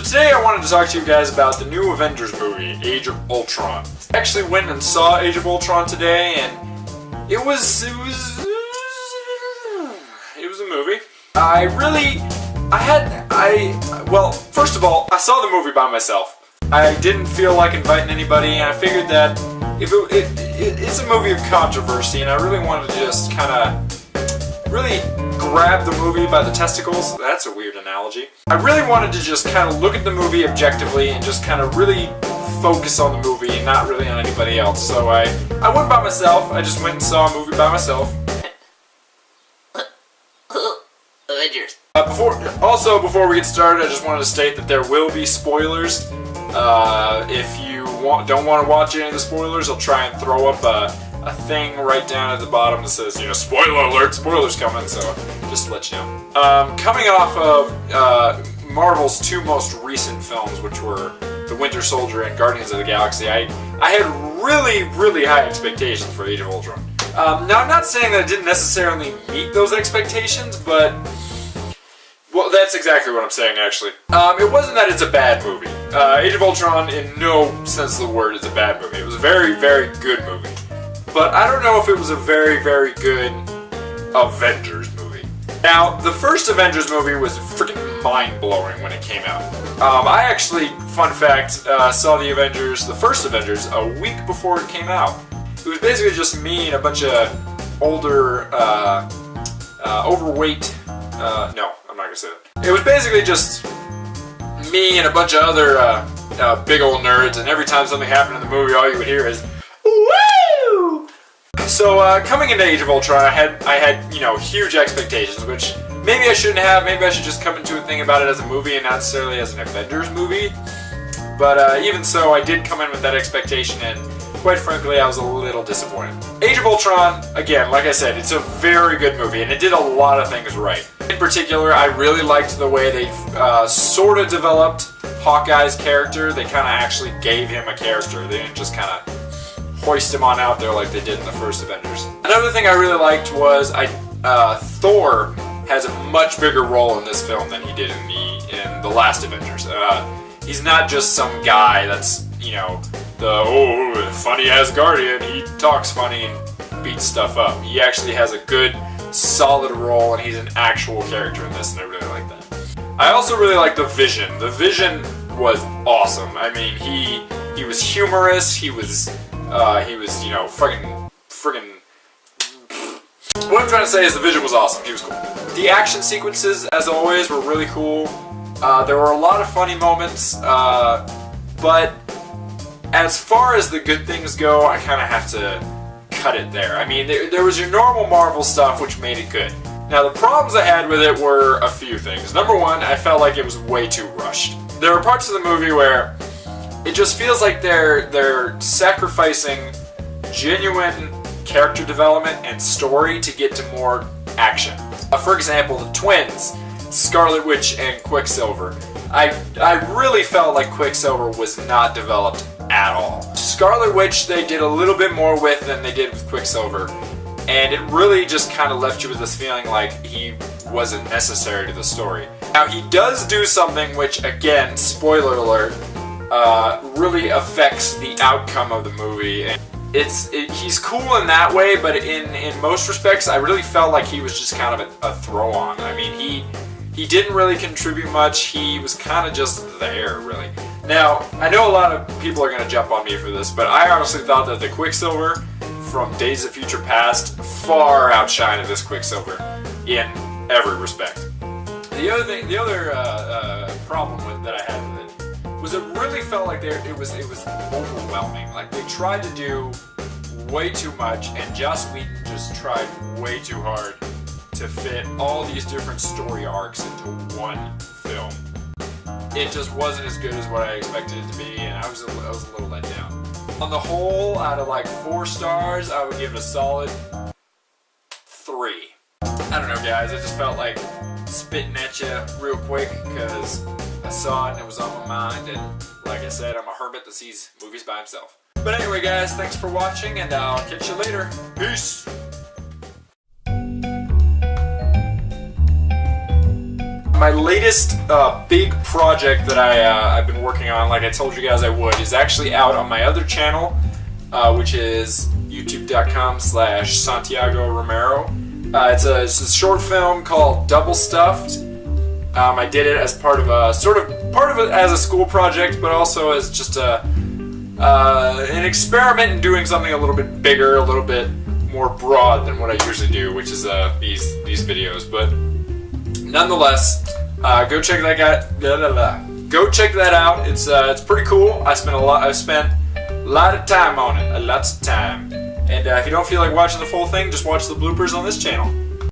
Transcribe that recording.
today I wanted to talk to you guys about the new Avengers movie, Age of Ultron. I actually went and saw Age of Ultron today, and it was a movie. Well, first of all, I saw the movie by myself. I didn't feel like inviting anybody, and I figured that if it's a movie of controversy, and I really wanted to just kind of really grab the movie by the testicles. That's a weird analogy. I really wanted to just kind of look at the movie objectively and just kind of really focus on the movie and not really on anybody else. So I went by myself. I just went and saw a movie by myself. Avengers. Before we get started, I just wanted to state that there will be spoilers. If you don't want to watch any of the spoilers, I'll try and throw up a thing right down at the bottom that says, spoiler alert, spoilers coming, so just to let you know. Coming off of Marvel's two most recent films, which were The Winter Soldier and Guardians of the Galaxy, I had really, really high expectations for Age of Ultron. Now, I'm not saying that it didn't necessarily meet those expectations, but well, that's exactly what I'm saying, actually. It wasn't that it's a bad movie. Age of Ultron, in no sense of the word, is a bad movie. It was a very, very good movie. But I don't know if it was a very, very good Avengers movie. Now, the first Avengers movie was freaking mind-blowing when it came out. I actually, fun fact, saw the first Avengers, a week before it came out. It was basically just me and a bunch of older, overweight, no, I'm not gonna say that. It was basically just me and a bunch of other big old nerds, and every time something happened in the movie, all you would hear is woo! So coming into Age of Ultron, I had huge expectations, which maybe I shouldn't have. Maybe I should just come into a thing about it as a movie and not necessarily as an Avengers movie. But even so, I did come in with that expectation, and quite frankly, I was a little disappointed. Age of Ultron, again, like I said, it's a very good movie, and it did a lot of things right. In particular, I really liked the way they sort of developed Hawkeye's character. They kind of actually gave him a character. They didn't just kind of hoist him on out there like they did in the first Avengers. Another thing I really liked was Thor has a much bigger role in this film than he did in the last Avengers. He's not just some guy that's, the funny Asgardian, he talks funny and beats stuff up. He actually has a good, solid role, and he's an actual character in this, and I really like that. I also really like the Vision. The Vision was awesome. I mean, he was humorous, he was friggin'. What I'm trying to say is the Vision was awesome. He was cool. The action sequences, as always, were really cool. There were a lot of funny moments, but as far as the good things go, I kind of have to cut it there. I mean, there was your normal Marvel stuff, which made it good. Now, the problems I had with it were a few things. Number one, I felt like it was way too rushed. There are parts of the movie where it just feels like they're sacrificing genuine character development and story to get to more action. For example, the twins, Scarlet Witch and Quicksilver. I really felt like Quicksilver was not developed at all. Scarlet Witch they did a little bit more with than they did with Quicksilver, and it really just kind of left you with this feeling like he wasn't necessary to the story. Now, he does do something which, again, spoiler alert, really affects the outcome of the movie. And he's cool in that way, but in most respects, I really felt like he was just kind of a throw-on. I mean, he didn't really contribute much. He was kind of just there, really. Now, I know a lot of people are going to jump on me for this, but I honestly thought that the Quicksilver from Days of Future Past far outshined this Quicksilver in every respect. The other problem that I had with it was it really felt like it was overwhelming. Like, they tried to do way too much, and Joss Whedon just tried way too hard to fit all these different story arcs into one film. It just wasn't as good as what I expected it to be, and I was a little let down. On the whole, out of like 4 stars, I would give it a solid 3. I don't know, guys, I just felt like spitting at you real quick because I saw it and it was on my mind, and like I said, I'm a hermit that sees movies by himself. But anyway, guys, thanks for watching, and I'll catch you later. Peace! my latest big project that I've been working on, like I told you guys I would, is actually out on my other channel, which is youtube.com/Santiago Romero. It's a short film called Double Stuffed. I did it as part of it as a school project, but also as just an experiment in doing something a little bit bigger, a little bit more broad than what I usually do, which is these videos. But nonetheless, go check that Go check that out. It's pretty cool. I spent a lot of time on it, lots of time. And if you don't feel like watching the full thing, just watch the bloopers on this channel.